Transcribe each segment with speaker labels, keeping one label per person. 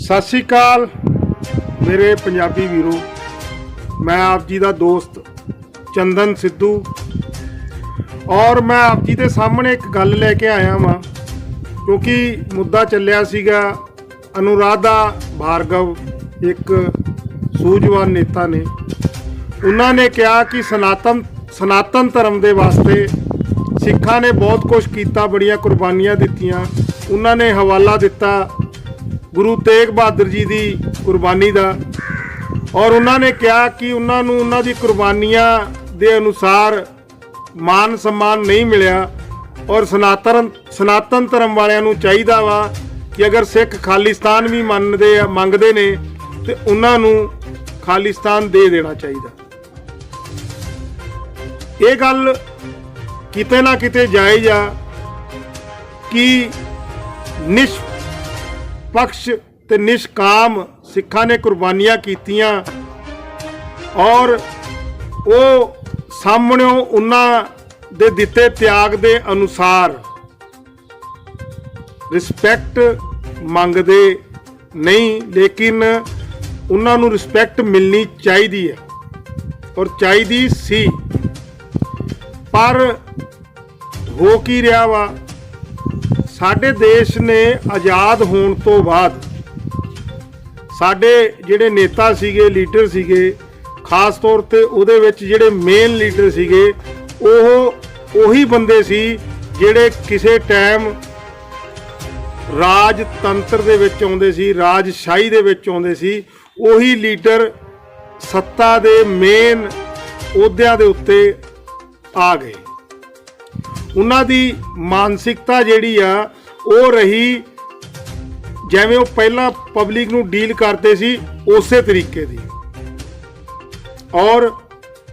Speaker 1: सत श्री अकाल मेरे पंजाबी वीरो। मैं आप जी का दोस्त चंदन सिद्धू और मैं आप जी के सामने एक गल लैके आया वहाँ, क्योंकि मुद्दा चलिया सीगा अनुराधा भार्गव एक सूझवान नेता ने, उन्होंने कहा कि सनातन धर्म के वास्ते सिखा ने बहुत कुछ किया, बड़िया कुर्बानियाँ दित्तियां। उन्होंने हवाला दिता गुरु तेग बहादुर जी की कुर्बानी का, और उन्होंने कहा कि उन्होंने उन्होंने कुर्बानियाँ के अनुसार मान सम्मान नहीं मिलया, और सनातन धर्म वालियां चाहिए वा कि अगर सिख खालिस्तान भी मंगते ने तो उन्होंने खालिस्तान दे देना चाहिए। ये गल किते ना किते जायज़ आ कि निष्पक्ष ते निष्काम सिखा ने कुर्बानियां कीतियां, और वो सामने उन्हां दे दिते त्याग दे अनुसार रिस्पैक्ट मंगदे नहीं, लेकिन उन्होंने रिस्पैक्ट मिलनी चाहिए है और चाहिए सी। पर हो की रहा वा, साडे देश ने आज़ाद होने तो बाद साडे जिहड़े नेता सीगे, लीडर सीगे, खास तौर पे उहदे विच जिहड़े मेन लीडर सीगे ओही बंदे सी जिहड़े किसी टाइम राजतंत्र दे विच आउंदे सी, राजशाही दे विच आउंदे सी। ओही लीडर सत्ता दे मेन अहुदिਆਂ दे उत्ते आ गए। उन्हां दी मानसिकता जिहड़ी आ वो रही जिवें वो पहला पब्लिक नूं डील करते सी उसे तरीके दी, और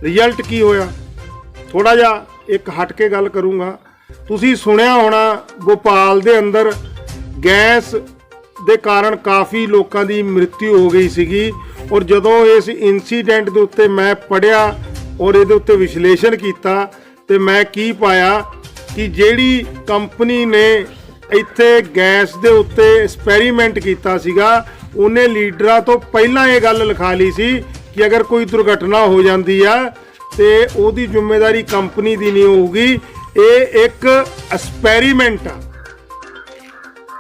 Speaker 1: रिजल्ट की होया थोड़ा जा एक हट के गल करूँगा। तुसीं सुनिया होना भोपाल दे अंदर गैस दे कारण काफ़ी लोगों की मृत्यु हो गई सीगी, और जदों इस इंसीडेंट दे उत्ते मैं पढ़िया और ये उत्ते विश्लेषण किया तो मैं की पाया कि जिहड़ी कंपनी ने इत्थे गैस दे उत्ते एक्सपैरीमेंट किया सीगा, उन्हें लीडरां तो पहलां ये गल लिखा ली सी कि अगर कोई दुर्घटना हो जाती है तो उसकी जिम्मेदारी कंपनी की नहीं होगी, ये एक एक्सपैरीमेंट आ।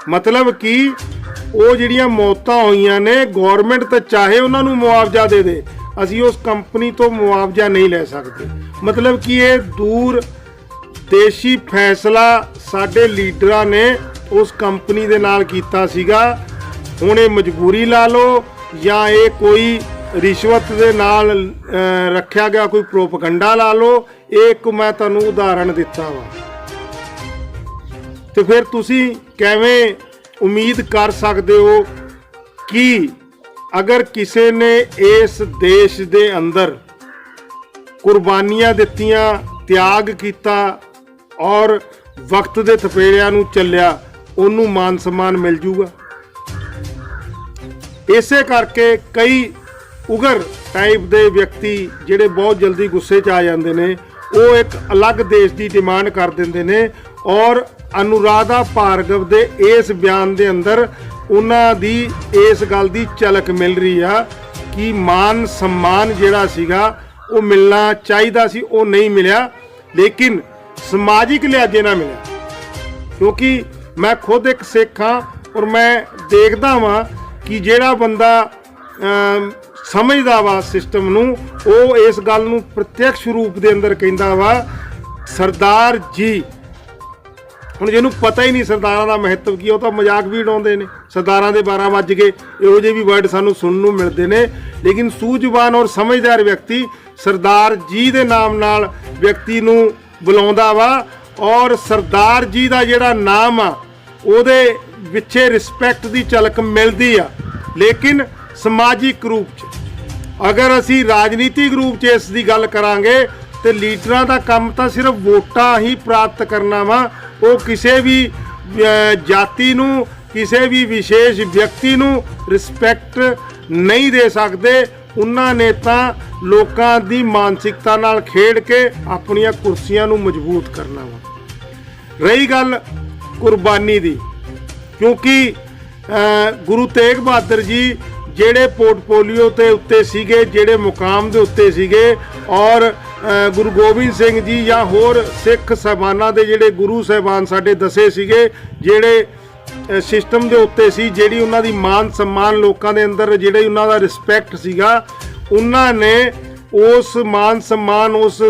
Speaker 1: मतलब कि वो जिहड़ियां मौतां होईयां ने गौरमेंट तो चाहे उन्होंने मुआवजा दे दे, असी उस कंपनी तो मुआवजा नहीं ले सकते। मतलब कि ये दूर देशी फैसला साडे लीडरां ने उस कंपनी दे नाल कीता सीगा। हुण ये मजबूरी ला लो या ये कोई रिश्वत दे नाल रखा गया कोई प्रोपगंडा ला लो, एक मैं तुहानूं उदाहरण दिता वा। तो फिर तुसीं किवें उम्मीद कर सकते हो कि अगर किसी ने इस देश दे अंदर कुर्बानियां दित्तियां, त्याग किया और वक्त दे थपेड़िਆਂ नूं ਚੱਲਿਆ, ਉਹਨੂੰ मान सम्मान मिल जूगा। इसे करके कई उगर टाइप के व्यक्ति जिहड़े बहुत जल्दी गुस्से च आ जाते हैं, वो एक अलग देश की डिमांड कर देंदे ने, और अनुराधा भार्गव के इस बयान के अंदर उन्हां दी इस गल की झलक मिल रही है कि मान सम्मान जिहड़ा सीगा वो मिलना चाहिए सी, वो नहीं मिलिया, लेकिन समाजिक लिहाजे ना मिले। क्योंकि मैं खुद एक सिख हाँ और मैं देखता वहाँ कि जिहड़ा बंदा समझदा वा सिस्टम नूं, वो इस गल नूं प्रत्यक्ष रूप के अंदर कहंदा वा सरदार जी। हुण जिन्हों पता ही नहीं सरदारां दा महत्व की, वो तो मजाक भी उड़ाउंदे ने, सरदारां दे 12 वज गए, इहो ਜਿਹੇ भी वर्ड सानूं सुनन नूं मिलदे ने। लेकिन सूझवान और समझदार व्यक्ति सरदार जी दे नाम नाल व्यक्ति नूं बुलाउंदा वा, और सरदार जी का जिहड़ा नाम आ ਉਹਦੇ ਪਿੱਛੇ रिस्पैक्ट की झलक मिलती आ। लेकिन समाजिक रूप च अगर असी राजनीतिक रूप च इस दी गल करांगे तो लीडरां दा काम तो सिर्फ वोटां ही प्राप्त करना वा, वो किसी भी जाति नूं, किसी भी विशेष व्यक्ति नूं रिस्पैक्ट नहीं दे सकते। उन्हां ने तां लोकां दी मानसिकता नाल खेड के अपनियां कुर्सियां नूं मजबूत करना वा। रही गल कुर्बानी दी, क्योंकि ਗੁਰੂ ਤੇਗ ਬਹਾਦਰ ਜੀ ਜਿਹੜੇ ਪੋਰਟਫੋਲੀਓ ਤੇ ਉੱਤੇ ਸੀਗੇ, ਜਿਹੜੇ ਮੁਕਾਮ ਦੇ ਉੱਤੇ ਸੀਗੇ, ਔਰ ਗੁਰੂ ਗੋਬਿੰਦ ਸਿੰਘ ਜੀ ਜਾਂ ਹੋਰ ਸਿੱਖ ਸਾਹਿਬਾਨਾਂ ਦੇ ਜਿਹੜੇ ਗੁਰੂ ਸਾਹਿਬਾਨ ਸਾਡੇ ਦਸੇ ਸੀਗੇ, ਜਿਹੜੇ ਸਿਸਟਮ ਦੇ ਉੱਤੇ ਸੀ, ਜਿਹੜੀ ਉਹਨਾਂ ਦੀ ਮਾਨ ਸਨਮਾਨ ਲੋਕਾਂ ਦੇ ਅੰਦਰ, ਜਿਹੜੇ ਉਹਨਾਂ ਦਾ ਰਿਸਪੈਕਟ ਸੀਗਾ, ਉਹਨਾਂ ਨੇ ਉਸ ਮਾਨ ਸਨਮਾਨ, ਉਸ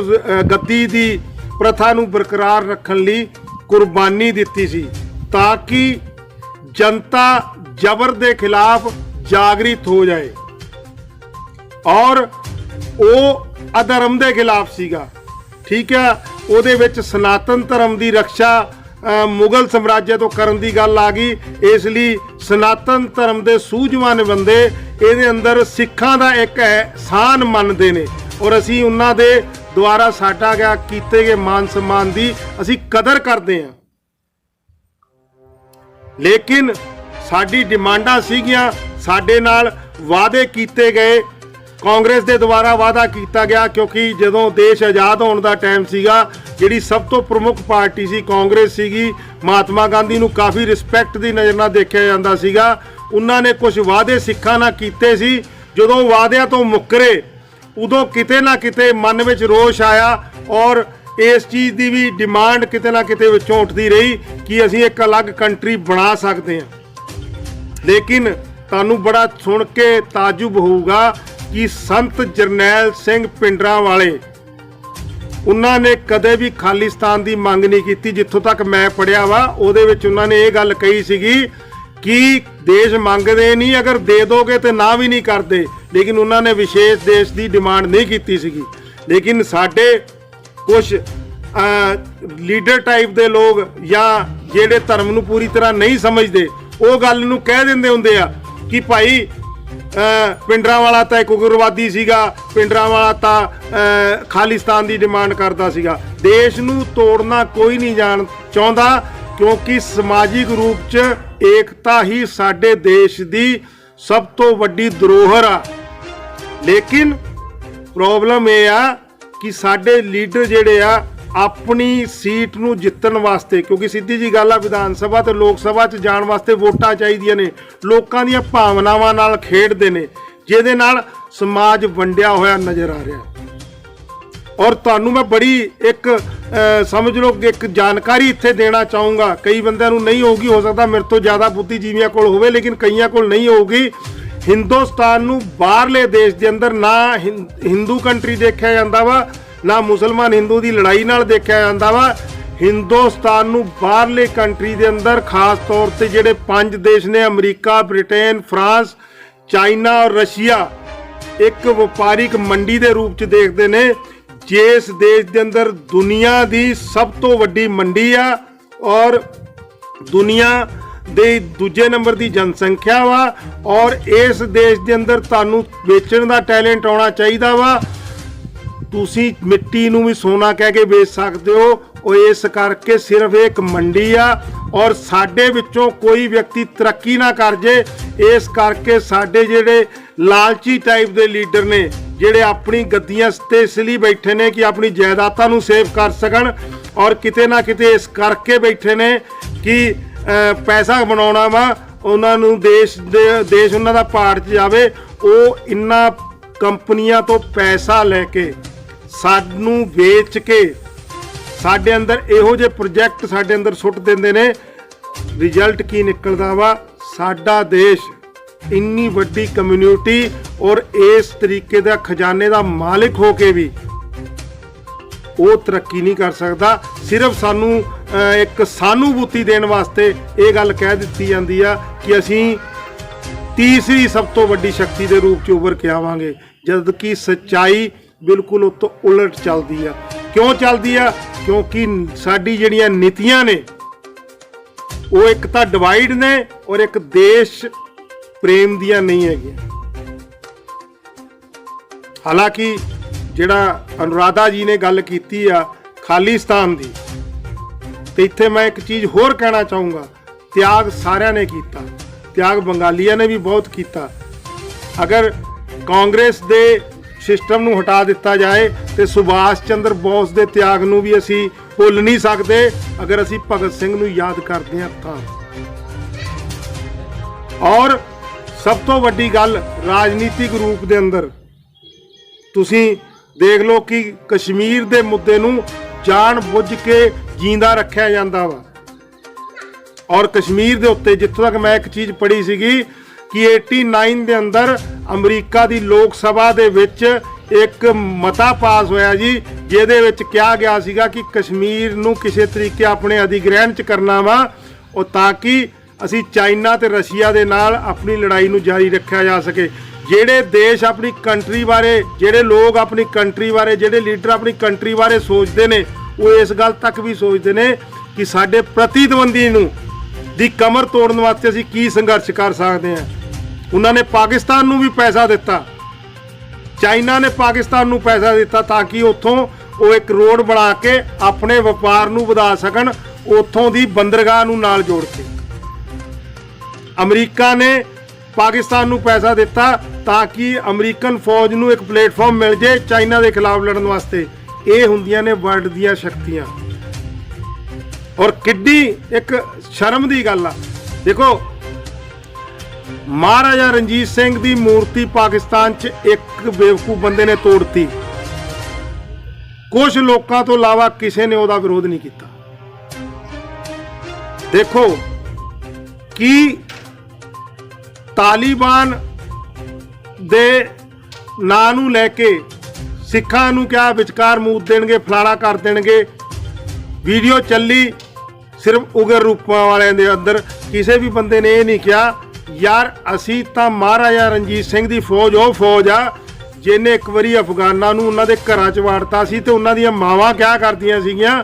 Speaker 1: ਗੱਦੀ ਦੀ ਪ੍ਰਥਾ ਨੂੰ ਬਰਕਰਾਰ ਰੱਖਣ ਲਈ ਕੁਰਬਾਨੀ ਦਿੱਤੀ ਸੀ, ਤਾਂ ਕਿ ਜਨਤਾ ਜ਼ਬਰ ਦੇ ਖਿਲਾਫ ਜਾਗਰਿਤ ਹੋ ਜਾਏ। ਔਰ ਉਹ ਅਧਰਮ ਦੇ ਖਿਲਾਫ ਸੀਗਾ, ਠੀਕ ਹੈ। ਉਹਦੇ ਵਿੱਚ ਸਨਾਤਨ ਧਰਮ ਦੀ ਰਕਸ਼ਾ ਮੁਗਲ ਸਮਰਾਜ ਤੋਂ ਕਰਨ ਦੀ ਗੱਲ ਆ ਗਈ। ਇਸ ਲਈ ਸਨਾਤਨ ਧਰਮ ਦੇ ਸੂਝਵਾਨ ਬੰਦੇ ਇਹਦੇ ਅੰਦਰ ਸਿੱਖਾਂ ਦਾ ਇੱਕ ਅਹਿਸਾਨ ਮੰਨਦੇ ਨੇ, ਔਰ ਅਸੀਂ ਉਹਨਾਂ ਦੇ ਦੁਆਰਾ ਸਾਡਾ ਗਿਆ ਕੀਤੇ ਗਏ ਮਾਨ ਸਨਮਾਨ ਦੀ ਅਸੀਂ ਕਦਰ ਕਰਦੇ ਹਾਂ। ਲੇਕਿਨ ਸਾਡੀ ਡਿਮਾਂਡਾਂ ਸੀਗੀਆਂ, ਸਾਡੇ ਨਾਲ ਵਾਅਦੇ ਕੀਤੇ ਗਏ, ਕਾਂਗਰਸ ਦੇ ਦੁਆਰਾ ਵਾਅਦਾ ਕੀਤਾ ਗਿਆ, ਕਿਉਂਕਿ ਜਦੋਂ ਦੇਸ਼ ਆਜ਼ਾਦ ਹੋਣ ਦਾ ਟਾਈਮ ਸੀਗਾ, ਜਿਹੜੀ ਸਭ ਤੋਂ ਪ੍ਰਮੁੱਖ ਪਾਰਟੀ ਸੀ ਕਾਂਗਰਸ ਸੀਗੀ। ਮਹਾਤਮਾ ਗਾਂਧੀ ਨੂੰ ਕਾਫੀ ਰਿਸਪੈਕਟ ਦੀ ਨਜ਼ਰ ਨਾਲ ਦੇਖਿਆ ਜਾਂਦਾ ਸੀਗਾ। ਉਹਨਾਂ ਨੇ ਕੁਝ ਵਾਅਦੇ ਸਿੱਖਾਂ ਨਾਲ ਕੀਤੇ ਸੀ। ਜਦੋਂ ਵਾਅਦਿਆਂ ਤੋਂ ਮੁੱਕਰੇ, ਉਦੋਂ ਕਿਤੇ ਨਾ ਕਿਤੇ ਮਨ ਵਿੱਚ ਰੋਸ਼ ਆਇਆ, ਔਰ ਇਸ ਚੀਜ਼ ਦੀ ਵੀ ਡਿਮਾਂਡ ਕਿਤੇ ਨਾ ਕਿਤੇ ਵਿੱਚੋਂ ਉੱਠਦੀ ਰਹੀ ਕਿ ਅਸੀਂ ਇੱਕ ਅਲੱਗ ਕੰਟਰੀ ਬਣਾ ਸਕਦੇ ਹਾਂ। ਲੇਕਿਨ ਤੁਹਾਨੂੰ ਬੜਾ ਸੁਣ ਕੇ ਤਾਜੁਬ ਹੋਊਗਾ ਕਿ ਸੰਤ ਜਰਨੈਲ ਸਿੰਘ ਭਿੰਡਰਾਂਵਾਲੇ, ਉਹਨਾਂ ਨੇ ਕਦੇ ਵੀ ਖਾਲਿਸਤਾਨ ਦੀ ਮੰਗ ਨਹੀਂ ਕੀਤੀ। ਜਿੱਥੋਂ ਤੱਕ ਮੈਂ ਪੜ੍ਹਿਆ ਵਾ, ਉਹਦੇ ਵਿੱਚ ਉਹਨਾਂ ਨੇ ਇਹ ਗੱਲ ਕਹੀ ਸੀਗੀ ਕਿ ਦੇਸ਼ ਮੰਗਦੇ ਨਹੀਂ, ਅਗਰ ਦੇ ਦੋਗੇ ਤੇ ਨਾ ਵੀ ਨਹੀਂ ਕਰਦੇ। ਲੇਕਿਨ ਉਹਨਾਂ ਨੇ ਵਿਸ਼ੇਸ਼ ਦੇਸ਼ ਦੀ ਡਿਮਾਂਡ ਨਹੀਂ ਕੀਤੀ ਸੀਗੀ। ਲੇਕਿਨ ਸਾਡੇ ਕੁਝ ਲੀਡਰ ਟਾਈਪ ਦੇ ਲੋਕ ਜਾਂ ਜਿਹੜੇ ਧਰਮ ਨੂੰ ਪੂਰੀ ਤਰ੍ਹਾਂ ਨਹੀਂ ਸਮਝਦੇ, ਉਹ ਗੱਲ ਨੂੰ ਕਹਿ ਦਿੰਦੇ ਹੁੰਦੇ ਆ ਕਿ ਭਾਈ ਭਿੰਡਰਾਂਵਾਲਾ ਤਾਂ ਇੱਕ ਉਗਰਵਾਦੀ ਸੀਗਾ, ਭਿੰਡਰਾਂਵਾਲਾ ਤਾਂ ਖਾਲਿਸਤਾਨ ਦੀ ਡਿਮਾਂਡ ਕਰਦਾ ਸੀਗਾ। ਦੇਸ਼ ਨੂੰ ਤੋੜਨਾ ਕੋਈ ਨਹੀਂ ਚਾਹੁੰਦਾ, ਕਿਉਂਕਿ ਸਮਾਜਿਕ ਰੂਪ 'ਚ ਏਕਤਾ ਹੀ ਸਾਡੇ ਦੇਸ਼ ਦੀ ਸਭ ਤੋਂ ਵੱਡੀ ਧਰੋਹਰ ਆ। ਲੇਕਿਨ ਪ੍ਰੋਬਲਮ ਇਹ ਆ ਕਿ ਸਾਡੇ ਲੀਡਰ ਜਿਹੜੇ ਆ ਆਪਣੀ ਸੀਟ ਨੂੰ ਜਿੱਤਣ ਵਾਸਤੇ, ਕਿਉਂਕਿ ਸਿੱਧੀ ਜੀ ਗੱਲ ਆ, ਵਿਧਾਨ ਸਭਾ ਤੇ ਲੋਕ ਸਭਾ 'ਚ ਜਾਣ ਵਾਸਤੇ ਵੋਟਾਂ ਚਾਹੀਦੀਆਂ ਨੇ, ਲੋਕਾਂ ਦੀਆਂ ਭਾਵਨਾਵਾਂ ਨਾਲ ਖੇਡਦੇ ਨੇ, ਜਿਹਦੇ ਨਾਲ ਸਮਾਜ ਵੰਡਿਆ ਹੋਇਆ ਨਜ਼ਰ ਆ ਰਿਹਾ। ਔਰ ਤੁਹਾਨੂੰ ਮੈਂ ਬੜੀ ਇੱਕ ਸਮਝ ਲਓ ਇੱਕ ਜਾਣਕਾਰੀ ਇੱਥੇ ਦੇਣਾ ਚਾਹੂੰਗਾ। ਕਈ ਬੰਦਿਆਂ ਨੂੰ ਨਹੀਂ ਹੋਊਗੀ, ਹੋ ਸਕਦਾ ਮੇਰੇ ਤੋਂ ਜ਼ਿਆਦਾ ਬੁੱਧੀਜੀਵੀਆਂ ਕੋਲ ਹੋਵੇ, ਲੇਕਿਨ ਕਈਆਂ ਕੋਲ ਨਹੀਂ ਹੋਊਗੀ। ਹਿੰਦੁਸਤਾਨ ਨੂੰ ਬਾਹਰਲੇ ਦੇਸ਼ ਦੇ ਅੰਦਰ ਨਾ ਹਿੰਦੂ ਕੰਟਰੀ ਦੇਖਿਆ ਜਾਂਦਾ ਵਾ, ਨਾ ਮੁਸਲਮਾਨ ਹਿੰਦੂ ਦੀ ਲੜਾਈ ਨਾਲ ਦੇਖਿਆ ਜਾਂਦਾ ਵਾ। ਹਿੰਦੁਸਤਾਨ ਨੂੰ ਬਾਹਰਲੇ ਕੰਟਰੀ ਦੇ ਅੰਦਰ ਖਾਸ ਤੌਰ ਤੇ ਜਿਹੜੇ 5 ਦੇਸ਼ ਨੇ, ਅਮਰੀਕਾ, ਬ੍ਰਿਟੇਨ, ਫਰਾਂਸ, ਚਾਈਨਾ ਔਰ ਰਸ਼ੀਆ, ਇੱਕ ਵਪਾਰਿਕ ਮੰਡੀ ਦੇ ਰੂਪ 'ਚ ਦੇਖਦੇ ਨੇ। ਜਿਸ ਦੇਸ਼ ਦੇ ਅੰਦਰ ਦੁਨੀਆ ਦੀ ਸਭ ਤੋਂ ਵੱਡੀ ਮੰਡੀ ਆ, ਔਰ ਦੁਨੀਆ ਦੇ ਦੂਜੇ ਨੰਬਰ ਦੀ ਜਨਸੰਖਿਆ ਵਾ, ਔਰ ਇਸ ਦੇਸ਼ ਦੇ ਅੰਦਰ ਤੁਹਾਨੂੰ ਵੇਚਣ ਦਾ ਟੈਲੈਂਟ ਆਉਣਾ ਚਾਹੀਦਾ ਵਾ। ਤੁਸੀਂ ਮਿੱਟੀ ਨੂੰ ਵੀ ਸੋਨਾ ਕਹਿ ਕੇ ਵੇਚ ਸਕਦੇ ਹੋ। ਉਹ ਇਸ ਕਰਕੇ ਸਿਰਫ ਇੱਕ ਮੰਡੀ ਆ, ਔਰ ਸਾਡੇ ਵਿੱਚੋਂ ਕੋਈ ਵਿਅਕਤੀ ਤਰੱਕੀ ਨਾ ਕਰ ਜੇ, ਇਸ ਕਰਕੇ ਸਾਡੇ ਜਿਹੜੇ ਲਾਲਚੀ ਟਾਈਪ ਦੇ ਲੀਡਰ ਨੇ, ਜਿਹੜੇ ਆਪਣੀ ਗੱਦੀਆਂ ਤੇ ਇਸ ਲਈ ਬੈਠੇ ਨੇ ਕਿ ਆਪਣੀ ਜਾਇਦਾਦਾਂ ਨੂੰ ਸੇਵ ਕਰ ਸਕਣ, ਔਰ ਕਿਤੇ ਨਾ ਕਿਤੇ ਇਸ ਕਰਕੇ ਬੈਠੇ ਨੇ ਕਿ ਪੈਸਾ ਬਣਾਉਣਾ ਵਾ, ਉਹਨਾਂ ਨੂੰ ਦੇਸ਼ ਉਹਨਾਂ ਦਾ ਭਾੜ 'ਚ ਜਾਵੇ। ਉਹ ਇਨ੍ਹਾਂ ਕੰਪਨੀਆਂ ਤੋਂ ਪੈਸਾ ਲੈ ਕੇ, ਸਾਨੂੰ ਵੇਚ ਕੇ, ਸਾਡੇ ਅੰਦਰ ਇਹੋ ਜਿਹੇ ਪ੍ਰੋਜੈਕਟ ਸਾਡੇ ਅੰਦਰ ਸੁੱਟ ਦਿੰਦੇ ਨੇ। ਰਿਜ਼ਲਟ ਕੀ ਨਿਕਲਦਾ ਵਾ? ਸਾਡਾ ਦੇਸ਼ ਇੰਨੀ ਵੱਡੀ ਕਮਿਊਨਿਟੀ ਔਰ ਇਸ ਤਰੀਕੇ ਦਾ ਖਜ਼ਾਨੇ ਦਾ ਮਾਲਿਕ ਹੋ ਕੇ ਵੀ ਉਹ ਤਰੱਕੀ ਨਹੀਂ ਕਰ ਸਕਦਾ। ਸਿਰਫ ਸਾਨੂੰ ਇੱਕ ਸਾਨੂਭੂਤੀ ਦੇਣ ਵਾਸਤੇ ਇਹ ਗੱਲ ਕਹਿ ਦਿੱਤੀ ਜਾਂਦੀ ਆ ਕਿ ਅਸੀਂ ਤੀਸਰੀ ਸਭ ਤੋਂ ਵੱਡੀ ਸ਼ਕਤੀ ਦੇ ਰੂਪ 'ਚ ਉੱਭਰ ਕੇ ਆਵਾਂਗੇ, ਜਦ ਕਿ ਸੱਚਾਈ ਬਿਲਕੁਲ ਉਸ ਤੋਂ ਉਲਟ ਚੱਲਦੀ ਆ। ਕਿਉਂ ਚੱਲਦੀ ਆ? ਕਿਉਂਕਿ ਸਾਡੀ ਜਿਹੜੀਆਂ ਨੀਤੀਆਂ ਨੇ ਉਹ ਇੱਕ ਤਾਂ ਡਿਵਾਈਡ ਨੇ, ਔਰ ਇੱਕ ਦੇਸ਼ ਪ੍ਰੇਮ ਦੀਆਂ ਨਹੀਂ ਹੈਗੀਆਂ। ਹਾਲਾਂਕਿ ਜਿਹੜਾ ਅਨੁਰਾਧਾ ਜੀ ਨੇ ਗੱਲ ਕੀਤੀ ਆ ਖਾਲਿਸਤਾਨ ਦੀ, ਤੇ ਇੱਥੇ ਮੈਂ ਇੱਕ ਚੀਜ਼ ਹੋਰ ਕਹਿਣਾ ਚਾਹੂੰਗਾ। ਤਿਆਗ ਸਾਰਿਆਂ ਨੇ ਕੀਤਾ, ਤਿਆਗ ਬੰਗਾਲੀਆਂ ਨੇ ਵੀ ਬਹੁਤ ਕੀਤਾ। ਅਗਰ ਕਾਂਗਰਸ ਦੇ ਸਿਸਟਮ ਨੂੰ ਹਟਾ ਦਿੱਤਾ ਜਾਏ ਤੇ ਸੁਭਾਸ਼ ਚੰਦਰ ਬੋਸ ਦੇ ਤਿਆਗ ਨੂੰ ਵੀ ਅਸੀਂ ਭੁੱਲ ਨਹੀਂ ਸਕਦੇ, ਅਗਰ ਅਸੀਂ ਭਗਤ ਸਿੰਘ ਨੂੰ ਯਾਦ ਕਰਦੇ ਹਾਂ ਤਾਂ। ਔਰ ਸਭ ਤੋਂ ਵੱਡੀ ਗੱਲ ਰਾਜਨੀਤਿਕ ਰੂਪ ਦੇ ਅੰਦਰ ਤੁਸੀਂ ਦੇਖ ਲਓ ਕਿ ਕਸ਼ਮੀਰ ਦੇ ਮੁੱਦੇ ਨੂੰ ਜਾਣ ਬੁੱਝ ਕੇ ਜਿੰਦਾ ਰੱਖਿਆ ਜਾਂਦਾ ਵਾ। ਔਰ ਕਸ਼ਮੀਰ ਦੇ ਉੱਤੇ ਜਿੱਥੋਂ ਤੱਕ ਮੈਂ ਇੱਕ ਚੀਜ਼ ਪੜ੍ਹੀ ਸੀਗੀ ਕਿ 89 ਦੇ ਅੰਦਰ ਅਮਰੀਕਾ ਦੀ ਲੋਕ ਸਭਾ ਦੇ ਵਿੱਚ ਇੱਕ ਮਤਾ ਪਾਸ ਹੋਇਆ ਜੀ, ਜਿਹਦੇ ਵਿੱਚ ਕਿਹਾ ਗਿਆ ਸੀਗਾ ਕਿ ਕਸ਼ਮੀਰ ਨੂੰ ਕਿਸੇ ਤਰੀਕੇ ਆਪਣੇ ਅਧਿਗ੍ਰਹਿਣ 'ਚ ਕਰਨਾ ਵਾ, ਉਹ ਤਾਂ ਕਿ ਅਸੀਂ ਚਾਈਨਾ ਤੇ ਰਸ਼ੀਆ ਦੇ ਨਾਲ ਆਪਣੀ ਲੜਾਈ ਨੂੰ ਜਾਰੀ ਰੱਖਿਆ ਜਾ ਸਕੇ। ਜਿਹੜੇ ਦੇਸ਼ ਆਪਣੀ ਕੰਟਰੀ ਬਾਰੇ, ਜਿਹੜੇ ਲੋਕ ਆਪਣੀ ਕੰਟਰੀ ਬਾਰੇ, ਜਿਹੜੇ ਲੀਡਰ ਆਪਣੀ ਕੰਟਰੀ ਬਾਰੇ ਸੋਚਦੇ ਨੇ, ਉਹ ਇਸ ਗੱਲ ਤੱਕ ਵੀ ਸੋਚਦੇ ਨੇ ਕਿ ਸਾਡੇ ਪ੍ਰਤੀਦਵੰਦੀ ਨੂੰ ਦੀ ਕਮਰ ਤੋੜਨ ਵਾਸਤੇ ਅਸੀਂ ਕੀ ਸੰਘਰਸ਼ ਕਰ ਸਕਦੇ ਹਾਂ। ਉਹਨਾਂ ਨੇ ਪਾਕਿਸਤਾਨ ਨੂੰ ਵੀ ਪੈਸਾ ਦਿੱਤਾ, ਚਾਈਨਾ ਨੇ ਪਾਕਿਸਤਾਨ ਨੂੰ ਪੈਸਾ ਦਿੱਤਾ ਤਾਂ ਕਿ ਉੱਥੋਂ ਉਹ ਇੱਕ ਰੋਡ ਬਣਾ ਕੇ ਆਪਣੇ ਵਪਾਰ ਨੂੰ ਵਧਾ ਸਕਣ, ਉੱਥੋਂ ਦੀ ਬੰਦਰਗਾਹ ਨੂੰ ਨਾਲ ਜੋੜ ਕੇ। ਅਮਰੀਕਾ ਨੇ ਪਾਕਿਸਤਾਨ ਨੂੰ ਪੈਸਾ ਦਿੱਤਾ ਤਾਂ ਕਿ ਅਮਰੀਕਨ ਫੌਜ ਨੂੰ ਇੱਕ ਪਲੇਟਫਾਰਮ ਮਿਲ ਜੇ ਚਾਈਨਾ ਦੇ ਖਿਲਾਫ ਲੜਨ ਵਾਸਤੇ। ਇਹ ਹੁੰਦੀਆਂ ਨੇ ਵਰਲਡ ਦੀਆਂ ਸ਼ਕਤੀਆਂ। ਔਰ ਕਿੱਡੀ ਇੱਕ ਸ਼ਰਮ ਦੀ ਗੱਲ ਆ, ਦੇਖੋ ਮਹਾਰਾਜਾ ਰਣਜੀਤ ਸਿੰਘ ਦੀ ਮੂਰਤੀ ਪਾਕਿਸਤਾਨ 'ਚ ਇੱਕ ਬੇਵਕੂਫ ਬੰਦੇ ਨੇ ਤੋੜਤੀ, ਕੁਝ ਲੋਕਾਂ ਤੋਂ ਇਲਾਵਾ ਕਿਸੇ ਨੇ ਉਹਦਾ ਵਿਰੋਧ ਨਹੀਂ ਕੀਤਾ। ਦੇਖੋ ਕਿ ਤਾਲਿਬਾਨ ਦੇ ਨਾਂ ਨੂੰ ਲੈ ਕੇ ਸਿੱਖਾਂ ਨੂੰ ਕਿਹਾ ਵਿਚਕਾਰ ਮੂਤ ਦੇਣਗੇ, ਫਲਾਣਾ ਕਰ ਦੇਣਗੇ। ਵੀਡੀਓ ਚੱਲੀ ਸਿਰਫ ਉਗਰ ਰੂਪਾਂ ਵਾਲਿਆਂ ਦੇ ਅੰਦਰ, ਕਿਸੇ ਵੀ ਬੰਦੇ ਨੇ ਇਹ ਨਹੀਂ ਕਿਹਾ ਯਾਰ ਅਸੀਂ ਤਾਂ ਮਹਾਰਾਜਾ ਰਣਜੀਤ ਸਿੰਘ ਦੀ ਫੌਜ ਉਹ ਫੌਜ ਆ ਜਿਹਨੇ ਇੱਕ ਵਾਰੀ ਅਫਗਾਨਾਂ ਨੂੰ ਉਹਨਾਂ ਦੇ ਘਰਾਂ 'ਚ ਵਾੜਤਾ ਸੀ ਤੇ ਉਹਨਾਂ ਦੀਆਂ ਮਾਵਾਂ ਕਿਹਾ ਕਰਦੀਆਂ ਸੀਗੀਆਂ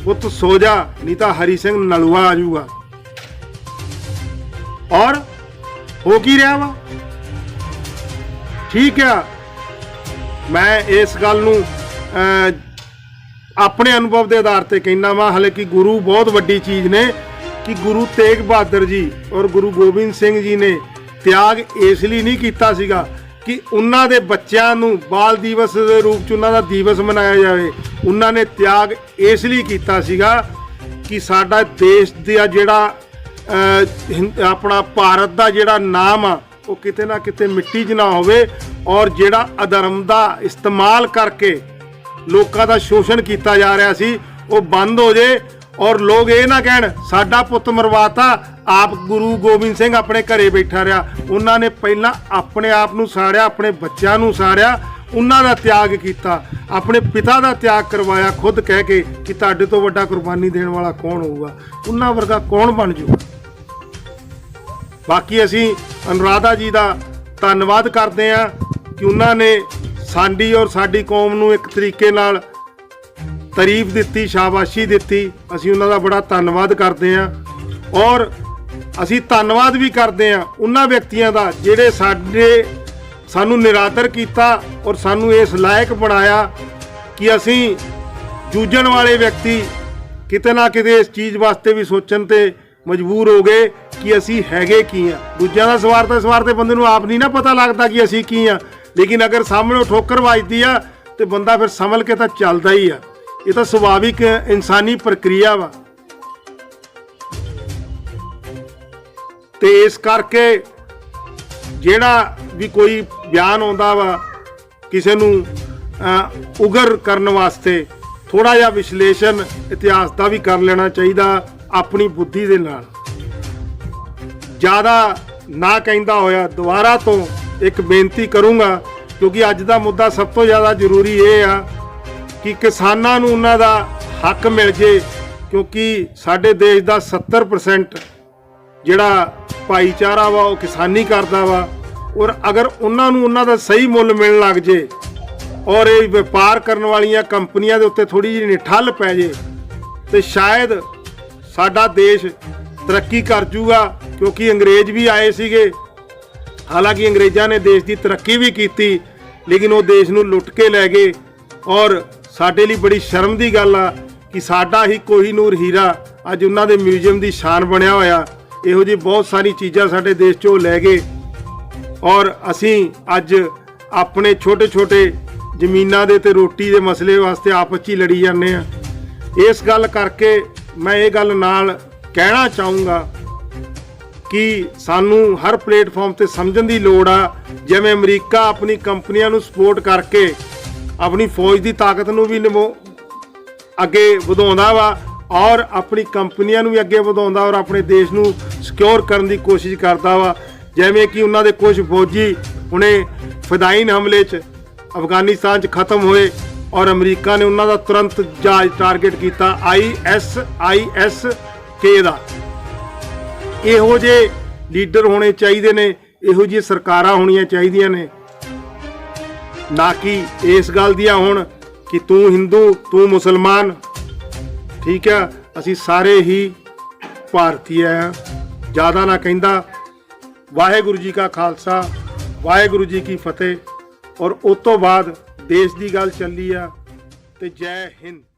Speaker 1: ਪੁੱਤ ਸੋ ਜਾ ਨਹੀਂ ਤਾਂ ਹਰੀ ਸਿੰਘ ਨਲੂਆ ਆ ਜਾਊਗਾ। ਔਰ ਹੋ ਕੀ ਰਿਹਾ ਵਾ? ਠੀਕ ਆ, ਮੈਂ ਇਸ ਗੱਲ ਨੂੰ ਆਪਣੇ ਅਨੁਭਵ ਦੇ ਆਧਾਰ ਤੇ ਕਹਿੰਦਾ ਵਾਂ, ਹਾਲੇ ਕਿ ਗੁਰੂ ਬਹੁਤ ਵੱਡੀ ਚੀਜ਼ ਨੇ ਕਿ ਗੁਰੂ ਤੇਗ ਬਹਾਦਰ ਜੀ ਔਰ ਗੁਰੂ ਗੋਬਿੰਦ ਸਿੰਘ ਜੀ ਨੇ ਤਿਆਗ ਇਸ ਲਈ ਨਹੀਂ ਕੀਤਾ ਸੀਗਾ ਕਿ ਉਹਨਾਂ ਦੇ ਬੱਚਿਆਂ ਨੂੰ ਬਾਲ ਦਿਵਸ ਦੇ ਰੂਪ 'ਚ ਉਹਨਾਂ ਦਾ ਦਿਵਸ ਮਨਾਇਆ ਜਾਵੇ। ਉਹਨਾਂ ਨੇ ਤਿਆਗ ਇਸ ਲਈ ਕੀਤਾ ਸੀਗਾ ਕਿ ਸਾਡਾ ਦੇਸ਼ ਦਾ ਜਿਹੜਾ ਆਪਣਾ ਭਾਰਤ ਦਾ ਜਿਹੜਾ ਨਾਮ ਆ ਉਹ ਕਿਤੇ ਨਾ ਕਿਤੇ ਮਿੱਟੀ 'ਚ ਨਾ ਹੋਵੇ, ਔਰ ਜਿਹੜਾ ਅਧਰਮ ਦਾ ਇਸਤੇਮਾਲ ਕਰਕੇ ਲੋਕਾਂ ਦਾ ਸ਼ੋਸ਼ਣ ਕੀਤਾ ਜਾ ਰਿਹਾ ਸੀ ਉਹ ਬੰਦ ਹੋ ਜੇ, ਔਰ ਲੋਕ ਇਹ ਨਾ ਕਹਿਣ ਸਾਡਾ ਪੁੱਤ ਮਰਵਾਤਾ, ਆਪ ਗੁਰੂ ਗੋਬਿੰਦ ਸਿੰਘ ਆਪਣੇ ਘਰੇ ਬੈਠਾ ਰਿਹਾ। ਉਹਨਾਂ ਨੇ ਪਹਿਲਾਂ ਆਪਣੇ ਆਪ ਨੂੰ ਸਾੜਿਆ, ਆਪਣੇ ਬੱਚਿਆਂ ਨੂੰ ਸਾੜਿਆ, ਉਹਨਾਂ ਦਾ ਤਿਆਗ ਕੀਤਾ, ਆਪਣੇ ਪਿਤਾ ਦਾ ਤਿਆਗ ਕਰਵਾਇਆ, ਖੁਦ ਕਹਿ ਕੇ ਕਿ ਤੁਹਾਡੇ ਤੋਂ ਵੱਡਾ ਕੁਰਬਾਨੀ ਦੇਣ ਵਾਲਾ ਕੌਣ ਹੋਊਗਾ, ਉਹਨਾਂ ਵਰਗਾ ਕੌਣ ਬਣ ਜਾਊਗਾ। ਬਾਕੀ ਅਸੀਂ ਅਨੁਰਾਧਾ ਜੀ ਦਾ ਧੰਨਵਾਦ ਕਰਦੇ ਹਾਂ ਕਿ ਉਹਨਾਂ ਨੇ ਸਾਡੀ ਔਰ ਸਾਡੀ ਕੌਮ ਨੂੰ ਇੱਕ ਤਰੀਕੇ ਨਾਲ ਤਾਰੀਫ ਦਿੱਤੀ, ਸ਼ਾਬਾਸ਼ੀ ਦਿੱਤੀ। ਅਸੀਂ ਉਹਨਾਂ ਦਾ ਬੜਾ ਧੰਨਵਾਦ ਕਰਦੇ ਹਾਂ। ਔਰ ਅਸੀਂ ਧੰਨਵਾਦ ਵੀ ਕਰਦੇ ਹਾਂ ਉਹਨਾਂ ਵਿਅਕਤੀਆਂ ਦਾ ਜਿਹੜੇ ਸਾਨੂੰ ਨਿਰਾਦਰ ਕੀਤਾ ਔਰ ਸਾਨੂੰ ਇਸ ਲਾਇਕ ਬਣਾਇਆ ਕਿ ਅਸੀਂ ਜੂਝਣ ਵਾਲੇ ਵਿਅਕਤੀ ਕਿਤੇ ਨਾ ਕਿਤੇ ਇਸ ਚੀਜ਼ ਵਾਸਤੇ ਵੀ ਸੋਚਣ ਤੇ ਮਜਬੂਰ ਹੋ ਗਏ ਕਿ ਅਸੀਂ ਹੈਗੇ ਕੀ ਆ। ਦੂਜਿਆਂ ਦਾ ਸਵਾਰਤੇ ਬੰਦੇ ਨੂੰ ਆਪ ਨਹੀਂ ਨਾ ਪਤਾ ਲੱਗਦਾ ਕਿ ਅਸੀਂ ਕੀ ਆ, ਲੇਕਿਨ ਅਗਰ ਸਾਹਮਣੇ ਠੋਕਰ ਵੱਜਦੀ ਆ ਤੇ ਬੰਦਾ ਫਿਰ ਸੰਭਲ ਕੇ ਤਾਂ ਚੱਲਦਾ ਹੀ ਆ। ਇਹ ਤਾਂ ਸੁਭਾਵਿਕ ਇਨਸਾਨੀ ਪ੍ਰਕਿਰਿਆ ਵਾ। ਤੇ ਇਸ ਕਰਕੇ ਜਿਹੜਾ ਵੀ ਕੋਈ ਬਿਆਨ ਆਉਂਦਾ ਵਾ ਕਿਸੇ ਨੂੰ ਉਗਰ ਕਰਨ ਵਾਸਤੇ ਥੋੜਾ ਜਿਹਾ ਵਿਸ਼ਲੇਸ਼ਣ ਇਤਿਹਾਸ ਦਾ ਵੀ ਕਰ ਲੈਣਾ ਚਾਹੀਦਾ ਆਪਣੀ ਬੁੱਧੀ ਦੇ ਨਾਲ। ਜ਼ਿਆਦਾ ਨਾ ਕਹਿੰਦਾ ਹੋਇਆ ਦੁਬਾਰਾ ਤੋਂ ਇੱਕ ਬੇਨਤੀ ਕਰੂੰਗਾ, ਕਿਉਂਕਿ ਅੱਜ ਦਾ ਮੁੱਦਾ ਸਭ ਤੋਂ ਜ਼ਿਆਦਾ ਜ਼ਰੂਰੀ ਇਹ ਆ ਕਿ ਕਿਸਾਨਾਂ ਨੂੰ ਉਹਨਾਂ ਦਾ ਹੱਕ ਮਿਲ ਜੇ, ਕਿਉਂਕਿ ਸਾਡੇ ਦੇਸ਼ ਦਾ 70% ਜਿਹੜਾ ਭਾਈਚਾਰਾ ਵਾ ਉਹ ਕਿਸਾਨੀ ਕਰਦਾ ਵਾ। ਔਰ ਅਗਰ ਉਹਨਾਂ ਨੂੰ ਉਹਨਾਂ ਦਾ ਸਹੀ ਮੁੱਲ ਮਿਲਣ ਲੱਗ ਜੇ ਔਰ ਇਹ ਵਪਾਰ ਕਰਨ ਵਾਲੀਆਂ ਕੰਪਨੀਆਂ ਦੇ ਉੱਤੇ ਥੋੜੀ ਜਿਹੀ ਠੱਲ ਪੈ ਜੇ ਤੇ ਸ਼ਾਇਦ ਸਾਡਾ ਦੇਸ਼ ਤਰੱਕੀ ਕਰ ਜੂਗਾ। ਕਿਉਂਕਿ ਅੰਗਰੇਜ਼ ਵੀ ਆਏ ਸੀਗੇ, ਹਾਲਾਂਕਿ ਅੰਗਰੇਜ਼ਾਂ ਨੇ ਦੇਸ਼ ਦੀ ਤਰੱਕੀ ਵੀ ਕੀਤੀ, ਲੇਕਿਨ ਉਹ ਦੇਸ਼ ਨੂੰ ਲੁੱਟ ਕੇ ਲੈ ਗਏ। ਔਰ ਸਾਡੇ ਲਈ ਬੜੀ ਸ਼ਰਮ ਦੀ ਗੱਲ ਆ ਕਿ ਸਾਡਾ ਹੀ ਕੋਹੀਨੂਰ ਹੀਰਾ ਅੱਜ ਉਹਨਾਂ ਦੇ ਮਿਊਜ਼ੀਅਮ ਦੀ ਸ਼ਾਨ ਬਣਿਆ ਹੋਇਆ। ਇਹੋ ਜਿਹੀ ਬਹੁਤ ਸਾਰੀ ਚੀਜ਼ਾਂ ਸਾਡੇ ਦੇਸ਼ 'ਚੋਂ ਲੈ ਗਏ ਔਰ ਅਸੀਂ ਅੱਜ ਆਪਣੇ ਛੋਟੇ ਜ਼ਮੀਨਾਂ ਦੇ ਤੇ ਰੋਟੀ ਦੇ ਮਸਲੇ ਵਾਸਤੇ ਆਪਸ 'ਚ ਹੀ ਲੜੀ ਜਾਂਦੇ ਆ। ਇਸ ਗੱਲ ਕਰਕੇ ਮੈਂ ਇਹ ਗੱਲ ਨਾਲ ਕਹਿਣਾ ਚਾਹੂੰਗਾ ਕਿ ਸਾਨੂੰ ਹਰ ਪਲੇਟਫਾਰਮ ਤੇ ਸਮਝਣ ਦੀ ਲੋੜ ਆ। ਜਿਵੇਂ ਅਮਰੀਕਾ ਆਪਣੀ ਕੰਪਨੀਆਂ ਨੂੰ ਸਪੋਰਟ ਕਰਕੇ ਆਪਣੀ ਫੌਜ ਦੀ ਤਾਕਤ ਨੂੰ ਵੀ ਅੱਗੇ ਵਧਾਉਂਦਾ ਵਾ ਔਰ ਆਪਣੀ ਕੰਪਨੀਆਂ ਨੂੰ ਵੀ ਅੱਗੇ ਵਧਾਉਂਦਾ ਔਰ ਆਪਣੇ ਦੇਸ਼ ਨੂੰ ਸਿਕਿਉਰ ਕਰਨ ਦੀ ਕੋਸ਼ਿਸ਼ ਕਰਦਾ ਵਾ। ਜਿਵੇਂ ਕਿ ਉਹਨਾਂ ਦੇ ਕੁਝ ਫੌਜੀ ਹੁਣੇ ਫਦਾਈਨ ਹਮਲੇ 'ਚ ਅਫਗਾਨਿਸਤਾਨ 'ਚ ਖਤਮ ਹੋਏ ਔਰ ਅਮਰੀਕਾ ਨੇ ਉਹਨਾਂ ਦਾ ਤੁਰੰਤ ਜਹਾਜ਼ ਟਾਰਗੇਟ ਕੀਤਾ ISIS-K ਦਾ। ਇਹੋ ਜਿਹੇ ਲੀਡਰ ਹੋਣੇ ਚਾਹੀਦੇ ਨੇ, ਇਹੋ ਜਿਹੀਆਂ ਸਰਕਾਰਾਂ ਹੋਣੀਆਂ ਚਾਹੀਦੀਆਂ ਨੇ, ਨਾ ਕਿ ਇਸ ਗੱਲ ਦੀਆਂ ਹੁਣ ਕਿ ਤੂੰ ਹਿੰਦੂ ਤੂੰ ਮੁਸਲਮਾਨ। ਠੀਕ ਆ, ਅਸੀਂ ਸਾਰੇ ਹੀ ਭਾਰਤੀ ਆ। ਜ਼ਿਆਦਾ ਨਾ ਕਹਿੰਦਾ। ਵਾਹਿਗੁਰੂ ਜੀ ਕਾ ਖਾਲਸਾ ਵਾਹਿਗੁਰੂ ਜੀ ਕੀ ਫਤਿਹ। ਔਰ ਉਸ ਤੋਂ ਬਾਅਦ ਦੇਸ਼ ਦੀ ਗੱਲ ਚੱਲੀ ਆ ਤੇ ਜੈ ਹਿੰਦ।